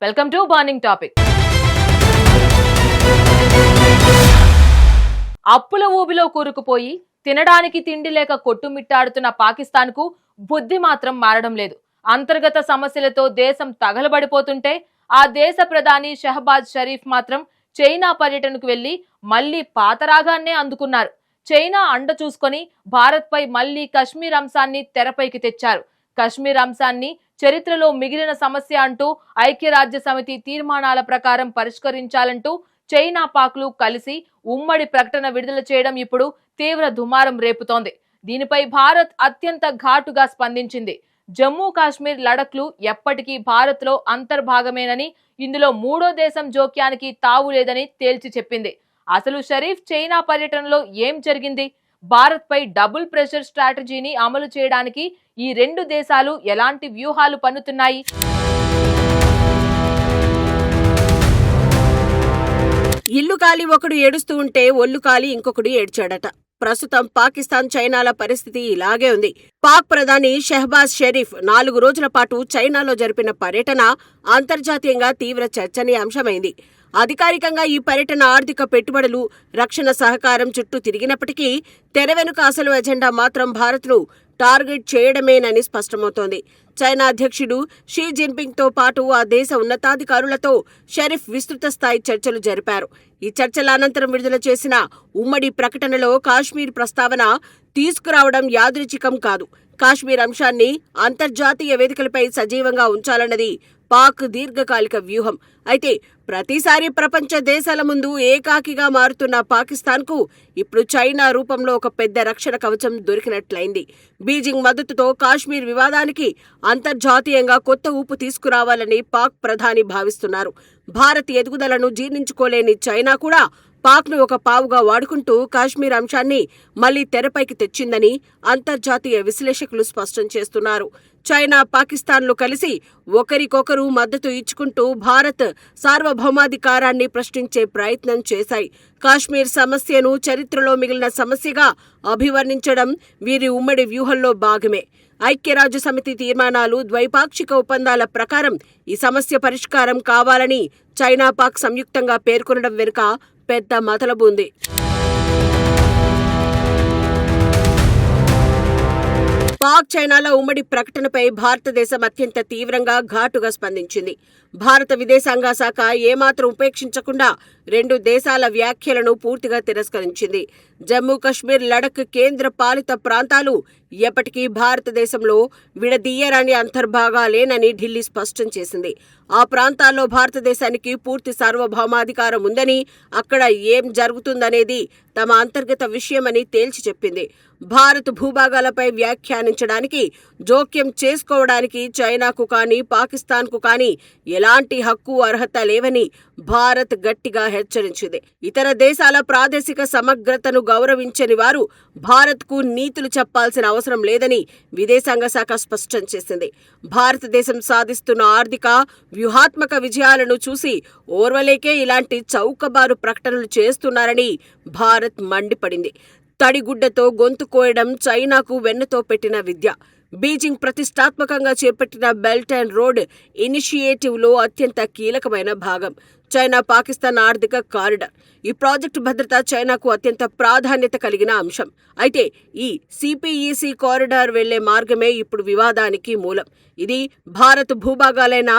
Welcome to burning topic. అప్పుల ఊబిలో కూరుకుపోయి తినడానికి తిండి లేక కొట్టుమిట్టాడుతున్న పాకిస్తాన్ కు బుద్ధి మాత్రం మారడం లేదు. అంతర్గత సమస్యలతో దేశం తగలబడిపోతుంటే ఆ దేశ ప్రధాని షహబాజ్ షరీఫ్ మాత్రం చైనా పర్యటనకు వెళ్లి మళ్లీ పాతరాగాన్నే అందుకున్నారు. చైనా అండ చూసుకొని భారత్ పై మళ్లీ కశ్మీర్ అంశాన్ని తెరపైకి తెచ్చారు. కశ్మీర్ అంశాన్ని చరిత్రలో మిగిలిన సమస్య అంటూ ఐక్యరాజ్య సమితి తీర్మానాల ప్రకారం పరిష్కరించాలంటూ చైనా పాక్లు కలిసి ఉమ్మడి ప్రకటన విడుదల చేయడం ఇప్పుడు తీవ్ర దుమారం రేపుతోంది. దీనిపై భారత్ అత్యంత ఘాటుగా స్పందించింది. జమ్మూ కాశ్మీర్ లడఖ్లు ఎప్పటికీ భారత్ లో అంతర్భాగమేనని, ఇందులో మూడో దేశం జోక్యానికి తావు లేదని తేల్చి చెప్పింది. అసలు షరీఫ్ చైనా పర్యటనలో ఏం జరిగింది? భారత్ పై డబుల్ ప్రెషర్ స్ట్రాటజీని అమలు చేయడానికి ఈ రెండు దేశాలు ఎలాంటి వ్యూహాలు పన్నుతున్నాయి? ఇల్లు కాలి ఒకడు ఏడుస్తూ ఉంటే ఒళ్ళు కాలి ఇంకొకడు ఏడ్చాడట. ప్రస్తుతం పాకిస్తాన్ చైనాల పరిస్థితి ఇలాగే ఉంది. పాక్ ప్రధాని షహబాజ్ షరీఫ్ 4 రోజుల పాటు చైనాలో జరిపిన పర్యటన అంతర్జాతీయంగా తీవ్ర చర్చనీయాంశమైంది. అధికారికంగా ఈ పర్యటన ఆర్థిక పెట్టుబడులు, రక్షణ సహకారం చుట్టూ తిరిగినప్పటికీ తెర వెనుక అసలు ఎజెండా మాత్రం భారత్ను టార్గెట్ చేయడమేనని స్పష్టమవుతోంది. చైనా అధ్యక్షుడు షీ జిన్పింగ్ తో పాటు ఆ దేశ ఉన్నతాధికారులతో షరీఫ్ విస్తృత స్థాయి చర్చలు జరిపారు. ఈ చర్చల అనంతరం విడుదల చేసిన ఉమ్మడి ప్రకటనలో కాశ్మీర్ ప్రస్తావన తీసుకురావడం యాదృచ్ఛికం కాదు. కాశ్మీర్ అంశాన్ని అంతర్జాతీయ వేదికలపై సజీవంగా ఉంచాలన్నది పాక్ దీర్ఘకాలిక వ్యూహం. అయితే ప్రతిసారి ప్రపంచ దేశాల ముందు ఏకాకిగా మారుతున్న పాకిస్తాన్కు ఇప్పుడు చైనా రూపంలో ఒక పెద్ద రక్షణ కవచం దొరికినట్లయింది. బీజింగ్ మద్దతుతో కాశ్మీర్ వివాదానికి అంతర్జాతీయంగా కొత్త ఊపు తీసుకురావాలని పాక్ ప్రధాని భావిస్తున్నారు. భారత్ ఎదుగుదలను జీర్ణించుకోలేని చైనా కూడా పాక్ను ఒక పావుగా వాడుకుంటూ కాశ్మీర్ అంశాన్ని మళ్లీ తెరపైకి తెచ్చిందని అంతర్జాతీయ విశ్లేషకులు స్పష్టం చేస్తున్నారు. చైనా, పాకిస్తాన్లు కలిసి ఒకరికొకరు మద్దతు ఇచ్చుకుంటూ భారత్ సార్వభౌమాధికారాన్ని ప్రశ్నించే ప్రయత్నం చేశాయి. కాశ్మీర్ సమస్యను చరిత్రలో మిగిలిన సమస్యగా అభివర్ణించడం వీరి ఉమ్మడి వ్యూహంలో భాగమే. ఐక్యరాజ్య సమితి తీర్మానాలు, ద్వైపాక్షిక ఒప్పందాల ప్రకారం ఈ సమస్య పరిష్కారం కావాలని చైనా, పాక్ సంయుక్తంగా పేర్కొనడం వెనుక పెద్ద మతలబు ఉంది. పాక్ చైనాల ఉమ్మడి ప్రకటనపై భారతదేశం అత్యంత తీవ్రంగా ఘాటుగా స్పందించింది. భారత విదేశాంగ శాఖ ఏమాత్రం ఉపేక్షించకుండా రెండు దేశాల వ్యాఖ్యలను పూర్తిగా తిరస్కరించింది. జమ్మూ కశ్మీర్, లడఖ్ కేంద్ర పాలిత ప్రాంతాలు ఎప్పటికీ భారతదేశంలో విడదీయరాని అంతర్భాగాలేనని ఢిల్లీ స్పష్టం చేసింది. ఆ ప్రాంతాల్లో భారతదేశానికి పూర్తి సార్వభౌమాధికారం ఉందని, అక్కడ ఏం జరుగుతుందనేది తమ అంతర్గత విషయమని తేల్చి చెప్పింది. భారత్ భూభాగాలపై వ్యాఖ్యానించడానికి, జోక్యం చేసుకోవడానికి చైనాకు కానీ, పాకిస్తాన్కు కానీ ఎలాంటి హక్కు, అర్హత లేవని భారత్ గట్టిగా హెచ్చరించింది. ఇతర దేశాల ప్రాదేశిక సమగ్రతను గౌరవించని వారు భారత్కు నీతులు చెప్పాల్సిన అవసరం లేదని విదేశాంగ శాఖ స్పష్టం చేసింది. భారతదేశం సాధిస్తున్న ఆర్థిక, వ్యూహాత్మక విజయాలను చూసి ఓర్వలేకే ఇలాంటి చౌకబారు ప్రకటనలు చేస్తున్నారని భారత్ మండిపడింది. తడిగుడ్డతో గొంతు కోయడం చైనాకు వెన్నతో పెట్టిన విద్య. బీజింగ్ ప్రతిష్టాత్మకంగా చేపట్టిన బెల్ట్ అండ్ రోడ్ ఇనిషియేటివ్లో అత్యంత కీలకమైన భాగం చైనా పాకిస్తాన్ ఆర్థిక కారిడార్. ఈ ప్రాజెక్టు భద్రత చైనాకు అత్యంత ప్రాధాన్యత కలిగిన అంశం. అయితే ఈ సిపిఈసి కారిడార్ వెళ్లే మార్గమే ఇప్పుడు వివాదానికి మూలం. ఇది భారత్ భూభాగాలైన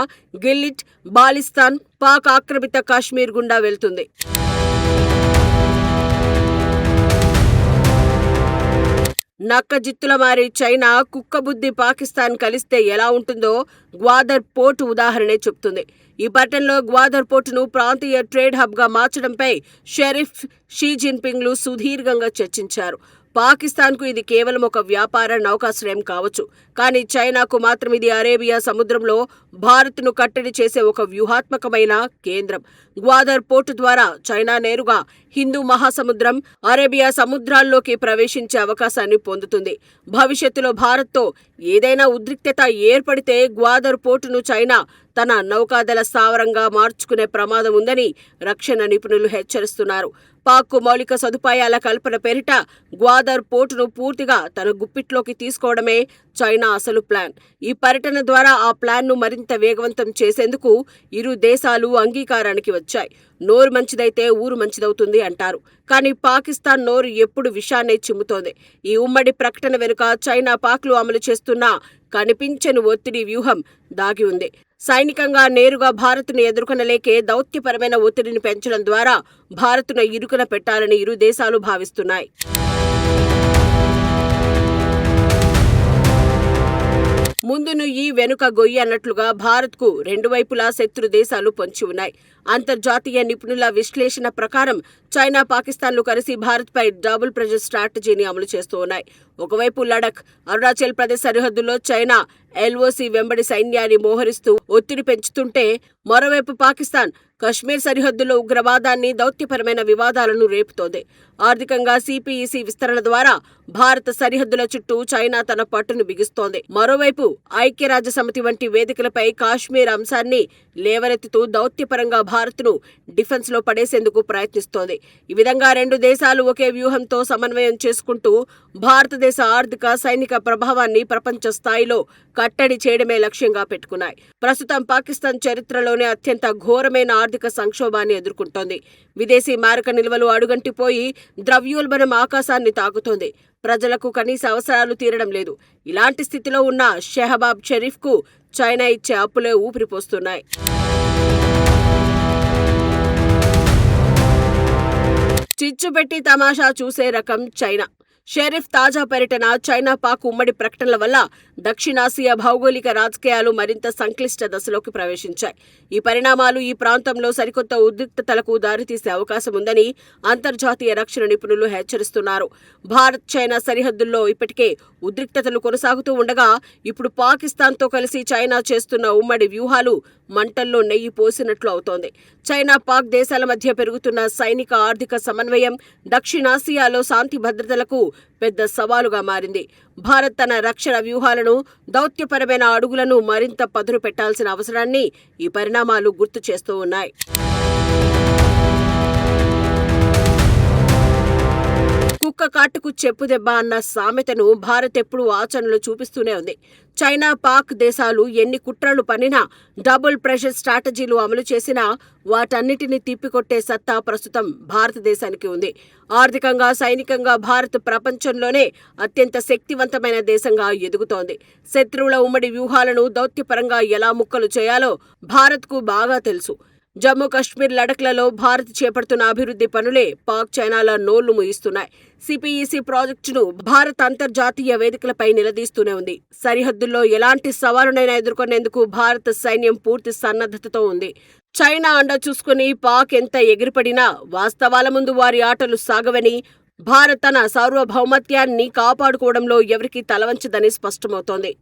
గిల్గిట్, బాల్టిస్తాన్, పాక్ ఆక్రమిత కాశ్మీర్ గుండా వెళ్తుంది. నక్కజిత్తుల మారి చైనా, కుక్కబుద్ధి పాకిస్తాన్ కలిస్తే ఎలా ఉంటుందో గ్వాదర్ పోర్టు ఉదాహరణే చెబుతుంది. ఈ పట్టణంలో గ్వాదర్ పోర్టును ప్రాంతీయ ట్రేడ్ హబ్గా మార్చడంపై షరీఫ్, షీ జిన్పింగ్లు సుదీర్ఘంగా చర్చించారు. పాకిస్తాన్కు ఇది కేవలం ఒక వ్యాపార నౌకాశ్రయం కావచ్చు, కానీ చైనాకు మాత్రం ఇది అరేబియా సముద్రంలో భారత్ను కట్టడి చేసే ఒక వ్యూహాత్మకమైన కేంద్రం. గ్వాదర్ పోర్టు ద్వారా చైనా నేరుగా హిందూ మహాసముద్రం, అరేబియా సముద్రాల్లోకి ప్రవేశించే అవకాశాన్ని పొందుతుంది. భవిష్యత్తులో భారత్తో ఏదైనా ఉద్రిక్తత ఏర్పడితే గ్వాదర్ పోర్టును చైనా తన నౌకాదళ స్థావరంగా మార్చుకునే ప్రమాదం ఉందని రక్షణ నిపుణులు హెచ్చరిస్తున్నారు. పాక్కు మౌలిక సదుపాయాల కల్పన పేరిట గ్వాదర్ పోర్టును పూర్తిగా తన గుప్పిట్లోకి తీసుకోవడమే చైనా అసలు ప్లాన్. ఈ పర్యటన ద్వారా ఆ ప్లాన్ను మరింత వేగవంతం చేసేందుకు ఇరు దేశాలు అంగీకారానికి వచ్చాయి. నోరు మంచిదైతే ఊరు మంచిదవుతుంది అంటారు. కానీ పాకిస్తాన్ నోరు ఎప్పుడు విషాన్నే చిమ్ముతోంది. ఈ ఉమ్మడి ప్రకటన వెనుక చైనా పాక్లు అమలు చేస్తున్న కనిపించని ఒత్తిడి వ్యూహం దాగి ఉంది. సైనికంగా నేరుగా భారత్ను ఎదుర్కొనలేకే దౌత్యపరమైన ఒత్తిడిని పెంచడం ద్వారా భారత్ను ఇరుకున పెట్టాలని ఇరు దేశాలు భావిస్తున్నాయి. ముందు నుయ్యి వెనుక గొయ్యి అన్నట్లుగా భారత్కు రెండు వైపులా శత్రు దేశాలు పొంచి ఉన్నాయి. అంతర్జాతీయ నిపుణుల విశ్లేషణ ప్రకారం చైనా, పాకిస్తాన్లు కలిసి భారత్పై డబుల్ ప్రెజర్ స్ట్రాటజీని అమలు చేస్తూ ఉన్నాయి. ఒకవైపు లడఖ్, అరుణాచల్ ప్రదేశ్ సరిహద్దుల్లో చైనా ఎల్ఓసి వెంబడి సైన్యాన్ని మోహరిస్తూ ఒత్తిడి పెంచుతుంటే, మరోవైపు పాకిస్తాన్ కశ్మీర్ సరిహద్దులో ఉగ్రవాదాన్ని, దౌత్యపరమైన వివాదాలను రేపుతోంది. ఆర్థికంగా సిపిఇసి విస్తరణ ద్వారా భారత సరిహద్దుల చుట్టూ చైనా తన పట్టును బిగిస్తోంది. మరోవైపు ఐక్యరాజ్యసమితి వంటి వేదికలపై కాశ్మీర్ అంశాన్ని లేవనెత్తుతూ దౌత్యపరంగా భారత్ను డిఫెన్స్ లో పడేసేందుకు ప్రయత్నిస్తోంది. ఈ విధంగా రెండు దేశాలు ఒకే వ్యూహంతో సమన్వయం చేసుకుంటూ భారతదేశ ఆర్థిక, సైనిక ప్రభావాన్ని ప్రపంచ స్థాయిలో కట్టడి చేయడమే లక్ష్యంగా పెట్టుకున్నాయి. ప్రస్తుతం పాకిస్తాన్ చరిత్రలోనే అత్యంత ఘోరమైన ఆర్థిక సంక్షోభాన్ని ఎదుర్కొంటోంది. విదేశీ మారక నిల్వలు అడుగంటిపోయి ద్రవ్యోల్బణం ఆకాశాన్ని తాకుతోంది. ప్రజలకు కనీస అవసరాలు తీరడం లేదు. ఇలాంటి స్థితిలో ఉన్న షెహబాజ్ షరీఫ్ కు చైనా ఇచ్చే అప్పులే ఊపిరిపోస్తున్నాయి. చిచ్చుపెట్టి తమాషా చూసే రకం చైనా. షరీఫ్ తాజా పర్యటన, చైనా పాక్ ఉమ్మడి ప్రకటనల వల్ల దక్షిణాసియా భౌగోళిక రాజకీయాలు మరింత సంక్లిష్ట దశలోకి ప్రవేశించాయి. ఈ పరిణామాలు ఈ ప్రాంతంలో సరికొత్త ఉద్రిక్తతలకు దారితీసే అవకాశం ఉందని అంతర్జాతీయ రక్షణ నిపుణులు హెచ్చరిస్తున్నారు. భారత్, చైనా సరిహద్దుల్లో ఇప్పటికే ఉద్రిక్తతలు కొనసాగుతూ ఉండగా, ఇప్పుడు పాకిస్తాన్తో కలిసి చైనా చేస్తున్న ఉమ్మడి వ్యూహాలు మంటల్లో నెయ్యి పోసినట్లు అవుతోంది. చైనా, పాక్ దేశాల మధ్య పెరుగుతున్న సైనిక, ఆర్థిక సమన్వయం దక్షిణాసియాలో శాంతి భద్రతలకు పెద్ద సవాలుగా మారింది. భారత్ తన రక్షణ వ్యూహాలను, దౌత్యపరమైన అడుగులను మరింత పదును పెట్టాల్సిన అవసరాన్ని ఈ పరిణామాలు గుర్తు చేస్తూ ఉన్నాయి. కుక్క కాటుకు చెప్పు దెబ్బ అన్న సామెతను భారత్ ఎప్పుడూ ఆచరణలో చూపిస్తూనే ఉంది. చైనా, పాక్ దేశాలు ఎన్ని కుట్రలు పన్నినా, డబుల్ ప్రెషర్ స్ట్రాటజీలు అమలు చేసినా వాటన్నిటిని తిప్పికొట్టే సత్తా ప్రస్తుతం భారతదేశానికి ఉంది. ఆర్థికంగా, సైనికంగా భారత్ ప్రపంచంలోనే అత్యంత శక్తివంతమైన దేశంగా ఎదుగుతోంది. శత్రువుల ఉమ్మడి వ్యూహాలను దౌత్యపరంగా ఎలా ముక్కలు చేయాలో భారత్కు బాగా తెలుసు. జమ్మూ కశ్మీర్, లడఖ్లలో భారత్ చేపడుతున్న అభివృద్ధి పనులే పాక్, చైనాల నోళ్లు ముయిస్తున్నాయి. సిపిఇసి ప్రాజెక్టును భారత్ అంతర్జాతీయ వేదికలపై నిలదీస్తూనే ఉంది. సరిహద్దుల్లో ఎలాంటి సవాలునైనా ఎదుర్కొనేందుకు భారత సైన్యం పూర్తి సన్నద్ధతతో ఉంది. చైనా అండ చూసుకుని పాక్ ఎంత ఎగిరిపడినా వాస్తవాల ముందు వారి ఆటలు సాగవని, భారత్ తన సార్వభౌమత్యాన్ని కాపాడుకోవడంలో ఎవరికీ తలవంచదని స్పష్టమవుతోంది.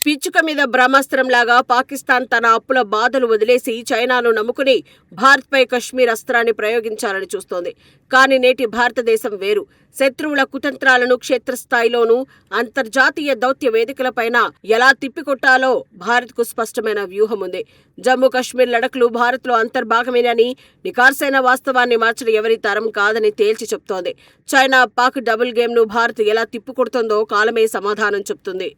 పిచ్చుక మీద బ్రహ్మాస్త్రంలాగా పాకిస్తాన్ తన అప్పుల బాధలు వదిలేసి చైనాను నమ్ముకుని భారత్పై కశ్మీర్ అస్త్రాన్ని ప్రయోగించాలని చూస్తోంది. కానీ నేటి భారతదేశం వేరు. శత్రువుల కుతంత్రాలను క్షేత్రస్థాయిలోనూ, అంతర్జాతీయ దౌత్య వేదికలపైన ఎలా తిప్పికొట్టాలో భారత్కు స్పష్టమైన వ్యూహం ఉంది. జమ్మూ కశ్మీర్, లడఖ్లు భారత్లో అంతర్భాగమేనని, నికార్సైన వాస్తవాన్ని మార్చడం ఎవరి తరం కాదని తేల్చి చెప్తోంది. చైనా, పాక్ డబుల్ గేమ్ను భారత్ ఎలా తిప్పికొడుతోందో కాలమే సమాధానం చెప్తుంది.